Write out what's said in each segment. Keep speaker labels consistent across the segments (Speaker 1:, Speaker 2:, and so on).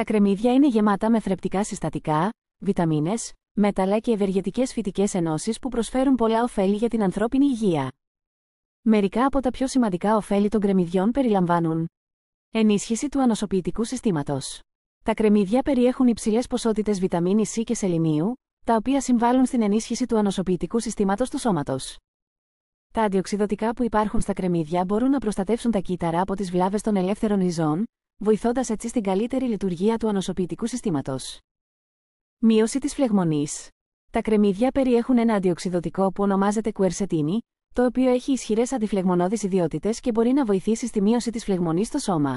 Speaker 1: Τα κρεμμύδια είναι γεμάτα με θρεπτικά συστατικά, βιταμίνες, μέταλλα και ευεργετικές φυτικές ενώσεις που προσφέρουν πολλά ωφέλη για την ανθρώπινη υγεία. Μερικά από τα πιο σημαντικά ωφέλη των κρεμμυδιών περιλαμβάνουν: ενίσχυση του ανοσοποιητικού συστήματος. Τα κρεμμύδια περιέχουν υψηλές ποσότητες βιταμίνης C και σεληνίου, τα οποία συμβάλλουν στην ενίσχυση του ανοσοποιητικού συστήματος του σώματος. Τα αντιοξυδωτικά που υπάρχουν στα κρεμμύδια μπορούν να προστατεύσουν τα κύτταρα από τις βλάβες των ελεύθερων ριζών, βοηθώντας έτσι στην καλύτερη λειτουργία του ανοσοποιητικού συστήματος. Μείωση της φλεγμονής. Τα κρεμμύδια περιέχουν ένα αντιοξυδωτικό που ονομάζεται κουερσετίνη, το οποίο έχει ισχυρές αντιφλεγμονώδεις ιδιότητες και μπορεί να βοηθήσει στη μείωση της φλεγμονής στο σώμα.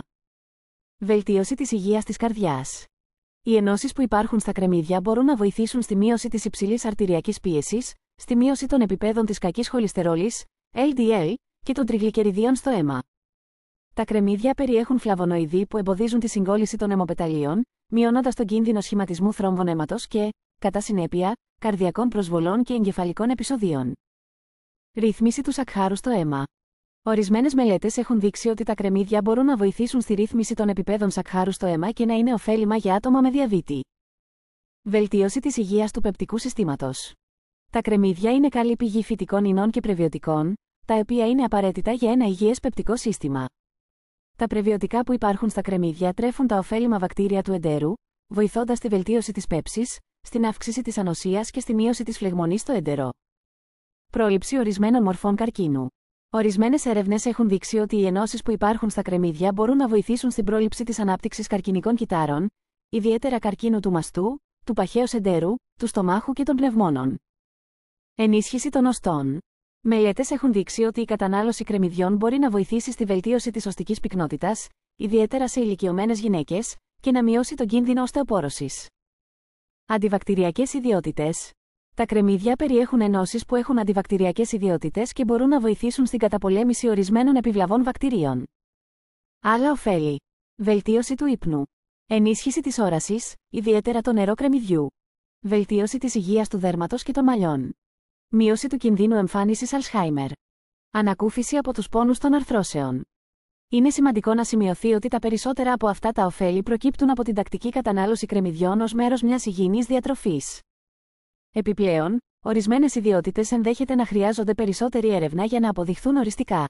Speaker 1: Βελτίωση της υγείας της καρδιάς. Οι ενώσεις που υπάρχουν στα κρεμμύδια μπορούν να βοηθήσουν στη μείωση της υψηλής αρτηριακής πίεσης, στη μείωση των επιπέδων της κακής χολυστερόλης, LDL, και των τριγλικεριδίων στο αίμα. Τα κρεμμύδια περιέχουν φλαβονοειδή που εμποδίζουν τη συγκόλληση των αιμοπεταλίων, μειώνοντας τον κίνδυνο σχηματισμού θρόμβων αίματος και, κατά συνέπεια, καρδιακών προσβολών και εγκεφαλικών επεισοδίων. Ρύθμιση του σακχάρου στο αίμα. Ορισμένες μελέτες έχουν δείξει ότι τα κρεμμύδια μπορούν να βοηθήσουν στη ρύθμιση των επιπέδων σακχάρου στο αίμα και να είναι ωφέλιμα για άτομα με διαβήτη. Βελτίωση της υγείας του πεπτικού συστήματος. Τα κρεμμύδια είναι καλή πηγή φυτικών ινών και πρεβιωτικών, τα οποία είναι απαραίτητα για ένα υγιές πεπτικό σύστημα. Τα πρεβιωτικά που υπάρχουν στα κρεμμύδια τρέφουν τα ωφέλιμα βακτήρια του εντέρου, βοηθώντας τη βελτίωση της πέψης, στην αύξηση της ανοσίας και στη μείωση της φλεγμονής στο έντερο. Πρόληψη ορισμένων μορφών καρκίνου. Ορισμένες έρευνες έχουν δείξει ότι οι ενώσεις που υπάρχουν στα κρεμμύδια μπορούν να βοηθήσουν στην πρόληψη της ανάπτυξης καρκινικών κυττάρων, ιδιαίτερα καρκίνου του μαστού, του παχαίου εντέρου, του στομάχου και των πνευμόνων. Ενίσχυση των οστών. Μελέτες έχουν δείξει ότι η κατανάλωση κρεμμυδιών μπορεί να βοηθήσει στη βελτίωση της οστικής πυκνότητας, ιδιαίτερα σε ηλικιωμένες γυναίκες, και να μειώσει τον κίνδυνο οστεοπόρωσης. Αντιβακτηριακές ιδιότητες. Τα κρεμμύδια περιέχουν ενώσεις που έχουν αντιβακτηριακές ιδιότητες και μπορούν να βοηθήσουν στην καταπολέμηση ορισμένων επιβλαβών βακτηρίων. Άλλα ωφέλη. Βελτίωση του ύπνου. Ενίσχυση της όρασης, ιδιαίτερα το νερό κρεμμυδιού. Βελτίωση της υγείας του δέρματος και των μαλλιών. Μείωση του κινδύνου εμφάνισης Αλσχάιμερ. Ανακούφιση από τους πόνους των αρθρώσεων. Είναι σημαντικό να σημειωθεί ότι τα περισσότερα από αυτά τα ωφέλη προκύπτουν από την τακτική κατανάλωση κρεμμυδιών ως μέρος μιας υγιεινής διατροφής. Επιπλέον, ορισμένες ιδιότητες ενδέχεται να χρειάζονται περισσότερη έρευνα για να αποδειχθούν οριστικά.